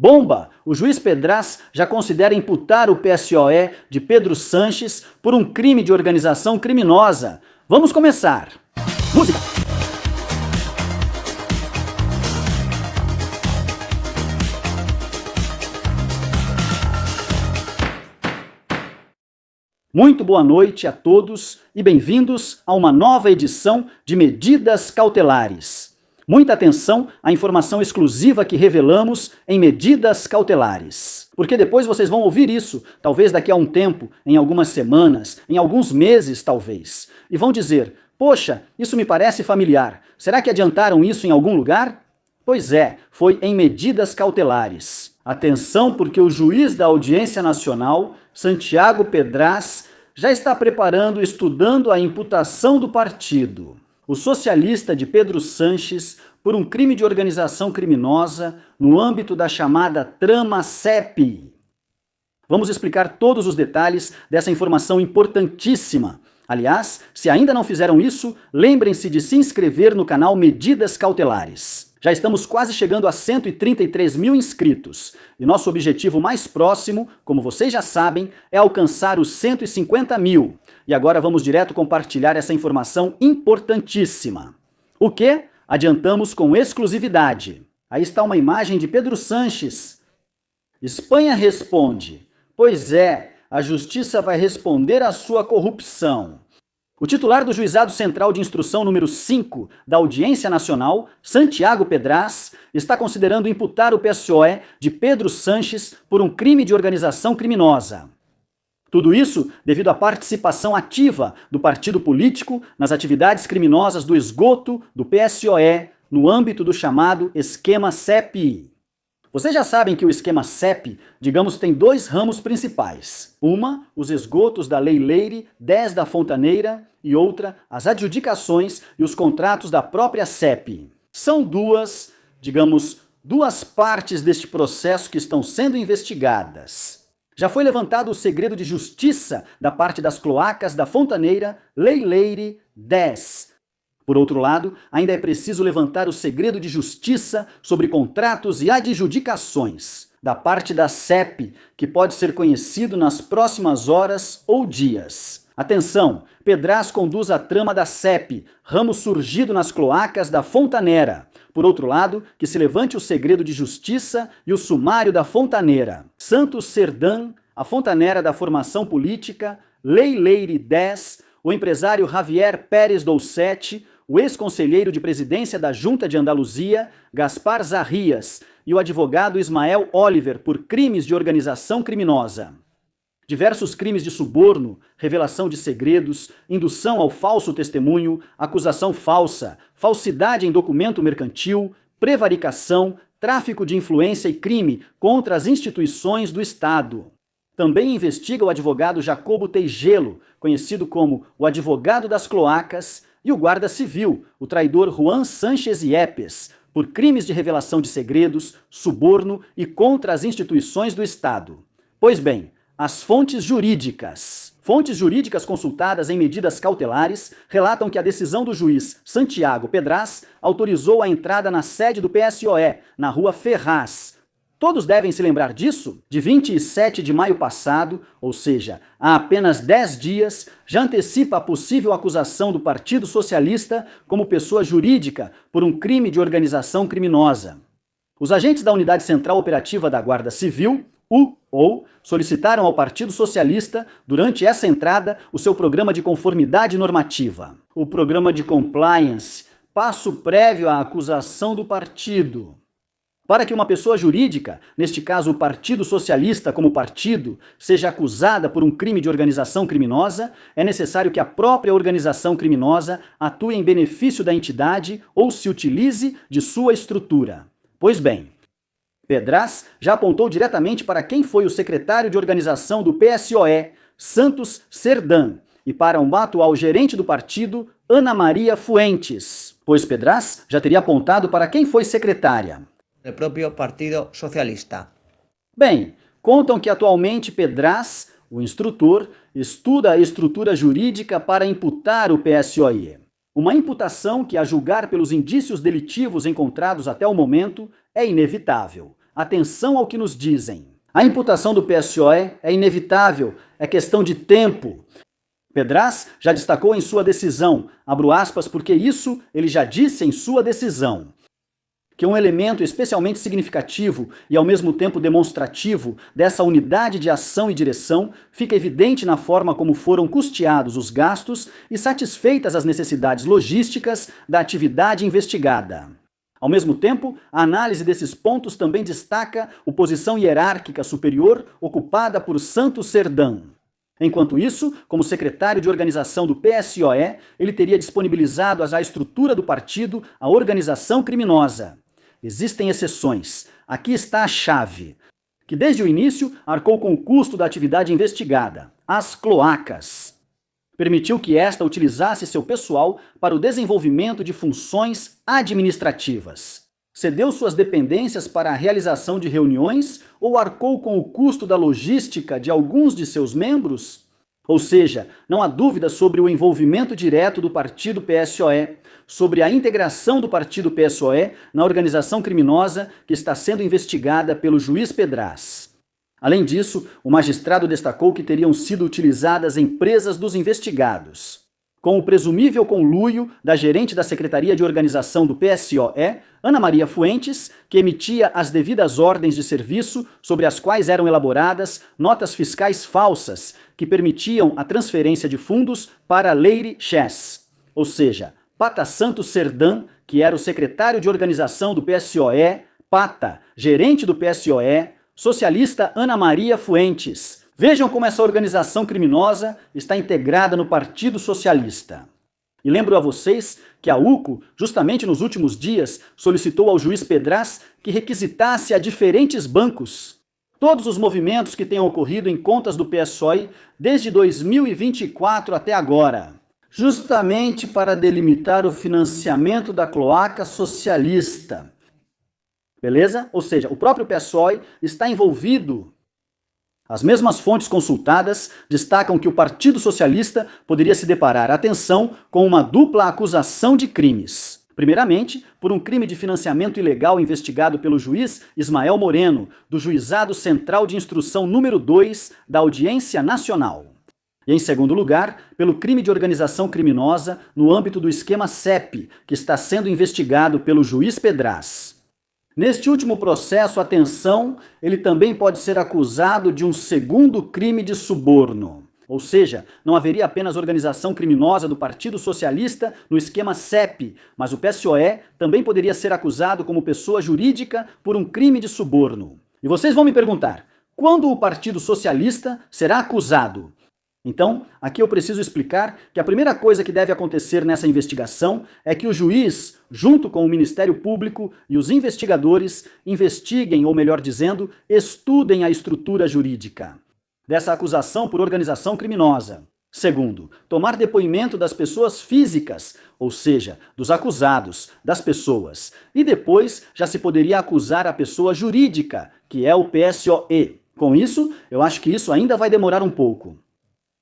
Bomba! O juiz Pedraz já considera imputar o PSOE de Pedro Sanches por um crime de organização criminosa. Vamos começar! Música! Muito boa noite a todos e bem-vindos a uma nova edição de Medidas Cautelares. Muita atenção à informação exclusiva que revelamos em Medidas Cautelares. Porque depois vocês vão ouvir isso, talvez daqui a um tempo, em algumas semanas, em alguns meses talvez, e vão dizer: poxa, isso me parece familiar, será que adiantaram isso em algum lugar? Pois é, foi em Medidas Cautelares. Atenção, porque o juiz da Audiência Nacional, Santiago Pedraz, já está preparando e estudando a imputação do partido, o socialista de Pedro Sanches, por um crime de organização criminosa no âmbito da chamada Trama CEP. Vamos explicar todos os detalhes dessa informação importantíssima. Aliás, se ainda não fizeram isso, lembrem-se de se inscrever no canal Medidas Cautelares. Já estamos quase chegando a 133 mil inscritos, e nosso objetivo mais próximo, como vocês já sabem, é alcançar os 150 mil. E agora vamos direto compartilhar essa informação importantíssima. O que? Adiantamos com exclusividade. Aí está uma imagem de Pedro Sanches. Espanha responde: pois é, a justiça vai responder à sua corrupção. O titular do Juizado Central de Instrução número 5 da Audiência Nacional, Santiago Pedraz, está considerando imputar o PSOE de Pedro Sanches por um crime de organização criminosa. Tudo isso devido à participação ativa do partido político nas atividades criminosas do esgoto do PSOE no âmbito do chamado esquema CEP. Vocês já sabem que o esquema CEP, digamos, tem dois ramos principais. Uma, os esgotos da Lei Leire 10 da Fontaneira, e outra, as adjudicações e os contratos da própria CEP. São duas partes deste processo que estão sendo investigadas. Já foi levantado o segredo de justiça da parte das cloacas da Fontaneira, Lei Leire 10. Por outro lado, ainda é preciso levantar o segredo de justiça sobre contratos e adjudicações da parte da CEP, que pode ser conhecido nas próximas horas ou dias. Atenção, Pedraz conduz a trama da CEP, ramo surgido nas cloacas da Fontaneira. Por outro lado, que se levante o segredo de justiça e o sumário da Fontaneira. Santos Serdã, a Fontaneira da formação política, Lei Leire 10, o empresário Javier Pérez Doucet, o ex-conselheiro de presidência da Junta de Andaluzia, Gaspar Zarrias, e o advogado Ismael Oliver por crimes de organização criminosa. Diversos crimes de suborno, revelação de segredos, indução ao falso testemunho, acusação falsa, falsidade em documento mercantil, prevaricação, tráfico de influência e crime contra as instituições do Estado. Também investiga o advogado Jacobo Teigelo, conhecido como o advogado das cloacas, e o guarda civil, o traidor Juan Sánchez Yepes, por crimes de revelação de segredos, suborno e contra as instituições do Estado. Pois bem, as fontes jurídicas. Fontes jurídicas consultadas em medidas cautelares relatam que a decisão do juiz Santiago Pedraz autorizou a entrada na sede do PSOE, na rua Ferraz. Todos devem se lembrar disso? De 27 de maio passado, ou seja, há apenas 10 dias, já antecipa a possível acusação do Partido Socialista como pessoa jurídica por um crime de organização criminosa. Os agentes da Unidade Central Operativa da Guarda Civil, UOL, solicitaram ao Partido Socialista, durante essa entrada, o seu programa de conformidade normativa. O programa de compliance, passo prévio à acusação do partido. Para que uma pessoa jurídica, neste caso o Partido Socialista como partido, seja acusada por um crime de organização criminosa, é necessário que a própria organização criminosa atue em benefício da entidade ou se utilize de sua estrutura. Pois bem, Pedraz já apontou diretamente para quem foi o secretário de organização do PSOE, Santos Serdã, e para um atual gerente do partido, Ana Maria Fuentes, pois Pedraz já teria apontado para quem foi secretária. Do próprio Partido Socialista. Bem, contam que atualmente Pedraz, o instrutor, estuda a estrutura jurídica para imputar o PSOE. Uma imputação que, a julgar pelos indícios delitivos encontrados até o momento, é inevitável. atenção ao que nos dizem. A imputação do PSOE é inevitável, é questão de tempo. Pedraz já destacou em sua decisão, abro aspas, porque isso ele já disse em sua decisão, que um elemento especialmente significativo e ao mesmo tempo demonstrativo dessa unidade de ação e direção fica evidente na forma como foram custeados os gastos e satisfeitas as necessidades logísticas da atividade investigada. Ao mesmo tempo, a análise desses pontos também destaca a posição hierárquica superior ocupada por Santos Serdã. Enquanto isso, como secretário de organização do PSOE, ele teria disponibilizado à estrutura do partido a organização criminosa. Existem exceções. Aqui está a chave, que desde o início arcou com o custo da atividade investigada, as cloacas. Permitiu que esta utilizasse seu pessoal para o desenvolvimento de funções administrativas. Cedeu suas dependências para a realização de reuniões ou arcou com o custo da logística de alguns de seus membros? Ou seja, não há dúvida sobre o envolvimento direto do partido PSOE, sobre a integração do partido PSOE na organização criminosa que está sendo investigada pelo juiz Pedraz. Além disso, o magistrado destacou que teriam sido utilizadas empresas dos investigados. Com o presumível conluio da gerente da Secretaria de Organização do PSOE, Ana Maria Fuentes, que emitia as devidas ordens de serviço sobre as quais eram elaboradas notas fiscais falsas que permitiam a transferência de fundos para Leire Chess, ou seja, Pata Santos Serdã, que era o secretário de organização do PSOE, Pata, gerente do PSOE, socialista Ana Maria Fuentes. Vejam como essa organização criminosa está integrada no Partido Socialista. E lembro a vocês que a UCO, justamente nos últimos dias, solicitou ao juiz Pedraz que requisitasse a diferentes bancos todos os movimentos que tenham ocorrido em contas do PSOE desde 2024 até agora, justamente para delimitar o financiamento da cloaca socialista. Beleza? Ou seja, o próprio PSOE está envolvido. As mesmas fontes consultadas destacam que o Partido Socialista poderia se deparar, atenção, com uma dupla acusação de crimes. Primeiramente, por um crime de financiamento ilegal investigado pelo juiz Ismael Moreno, do Juizado Central de Instrução número 2 da Audiência Nacional. E, em segundo lugar, pelo crime de organização criminosa no âmbito do esquema CEP, que está sendo investigado pelo juiz Pedraz. Neste último processo, atenção, ele também pode ser acusado de um segundo crime de suborno. Ou seja, não haveria apenas organização criminosa do Partido Socialista no esquema CEP, mas o PSOE também poderia ser acusado como pessoa jurídica por um crime de suborno. E vocês vão me perguntar, quando o Partido Socialista será acusado? Então, aqui eu preciso explicar que a primeira coisa que deve acontecer nessa investigação é que o juiz, junto com o Ministério Público e os investigadores, investiguem, ou melhor dizendo, estudem a estrutura jurídica dessa acusação por organização criminosa. Segundo, tomar depoimento das pessoas físicas, ou seja, dos acusados, das pessoas. E depois já se poderia acusar a pessoa jurídica, que é o PSOE. Com isso, eu acho que isso ainda vai demorar um pouco.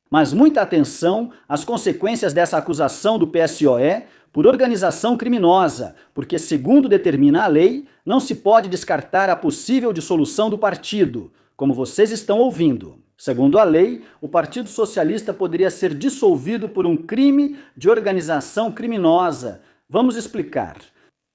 Mas muita atenção às consequências dessa acusação do PSOE por organização criminosa, porque, segundo determina a lei, não se pode descartar a possível dissolução do partido, como vocês estão ouvindo. Segundo a lei, o Partido Socialista poderia ser dissolvido por um crime de organização criminosa. Vamos explicar.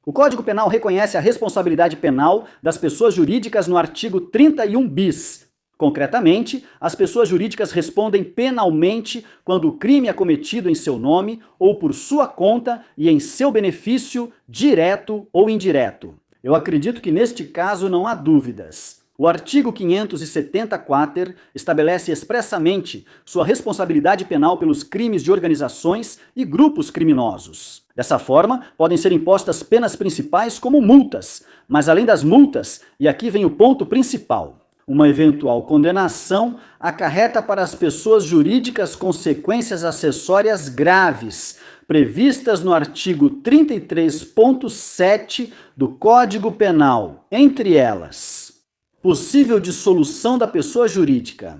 O Código Penal reconhece a responsabilidade penal das pessoas jurídicas no artigo 31 bis. Concretamente, as pessoas jurídicas respondem penalmente quando o crime é cometido em seu nome ou por sua conta e em seu benefício, direto ou indireto. Eu acredito que neste caso não há dúvidas. O artigo 570-quater estabelece expressamente sua responsabilidade penal pelos crimes de organizações e grupos criminosos. Dessa forma, podem ser impostas penas principais como multas, mas além das multas, e aqui vem o ponto principal, uma eventual condenação acarreta para as pessoas jurídicas consequências acessórias graves, previstas no artigo 33.7 do Código Penal, entre elas: possível dissolução da pessoa jurídica,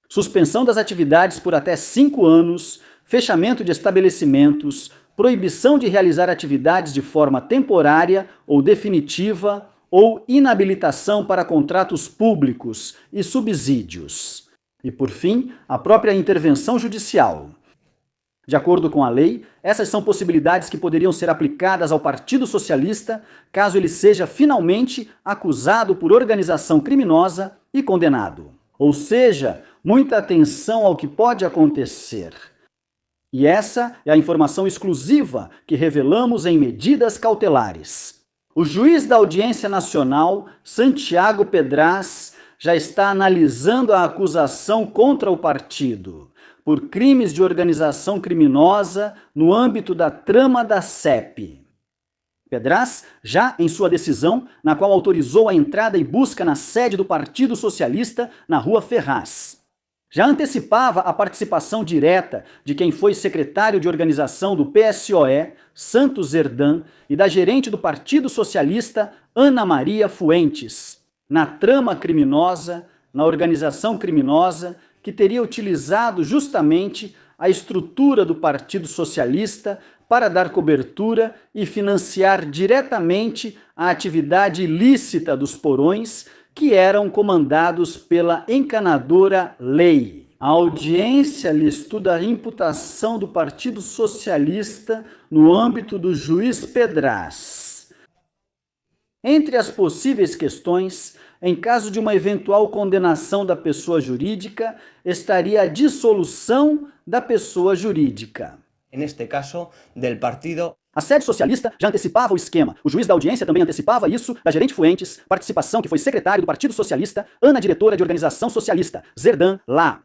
suspensão das atividades por até 5 anos, fechamento de estabelecimentos, proibição de realizar atividades de forma temporária ou definitiva, ou inabilitação para contratos públicos e subsídios. E, por fim, a própria intervenção judicial. De acordo com a lei, essas são possibilidades que poderiam ser aplicadas ao Partido Socialista caso ele seja finalmente acusado por organização criminosa e condenado. Ou seja, muita atenção ao que pode acontecer. E essa é a informação exclusiva que revelamos em Medidas Cautelares. O juiz da Audiência Nacional, Santiago Pedraz, já está analisando a acusação contra o partido por crimes de organização criminosa no âmbito da trama da CEP. Pedraz, já em sua decisão, na qual autorizou a entrada e busca na sede do Partido Socialista na Rua Ferraz. Já antecipava a participação direta de quem foi secretário de organização do PSOE, Santos Zerdan, e da gerente do Partido Socialista, Ana Maria Fuentes, na trama criminosa, na organização criminosa, que teria utilizado justamente a estrutura do Partido Socialista para dar cobertura e financiar diretamente a atividade ilícita dos porões, que eram comandados pela encanadora Lei. A audiência listou a imputação do Partido Socialista no âmbito do juiz Pedraz. Entre as possíveis questões, em caso de uma eventual condenação da pessoa jurídica, estaria a dissolução da pessoa jurídica. Neste caso, del partido. A sede socialista já antecipava o esquema. O juiz da audiência também antecipava isso da gerente Fuentes, participação que foi secretário do Partido Socialista, Ana diretora de organização socialista, Zerdan lá.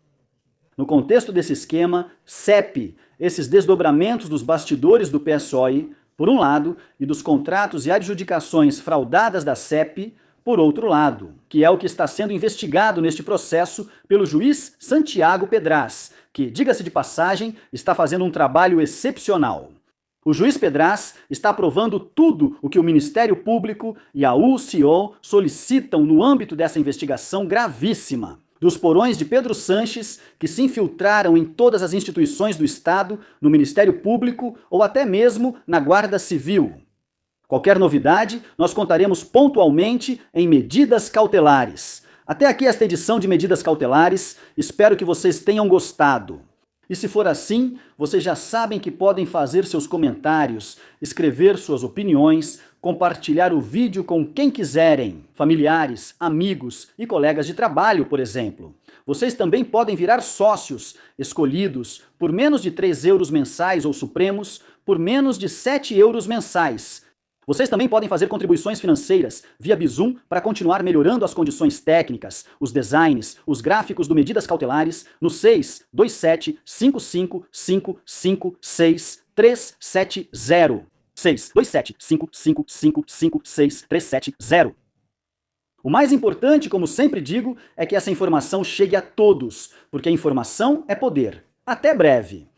No contexto desse esquema, CEP, esses desdobramentos dos bastidores do PSOE, por um lado, e dos contratos e adjudicações fraudadas da CEP, por outro lado, que é o que está sendo investigado neste processo pelo juiz Santiago Pedraz, que, diga-se de passagem, está fazendo um trabalho excepcional. O juiz Pedraz está aprovando tudo o que o Ministério Público e a UCO solicitam no âmbito dessa investigação gravíssima. Dos porões de Pedro Sanches, que se infiltraram em todas as instituições do Estado, no Ministério Público ou até mesmo na Guarda Civil. Qualquer novidade, nós contaremos pontualmente em Medidas Cautelares. Até aqui esta edição de Medidas Cautelares, espero que vocês tenham gostado. E se for assim, vocês já sabem que podem fazer seus comentários, escrever suas opiniões, compartilhar o vídeo com quem quiserem, familiares, amigos e colegas de trabalho, por exemplo. Vocês também podem virar sócios, escolhidos por menos de 3 euros mensais ou supremos, por menos de 7 euros mensais. Vocês também podem fazer contribuições financeiras via Bizum para continuar melhorando as condições técnicas, os designs, os gráficos do Medidas Cautelares no 627 555 6370. 627 555 6370. O mais importante, como sempre digo, é que essa informação chegue a todos, porque a informação é poder. Até breve!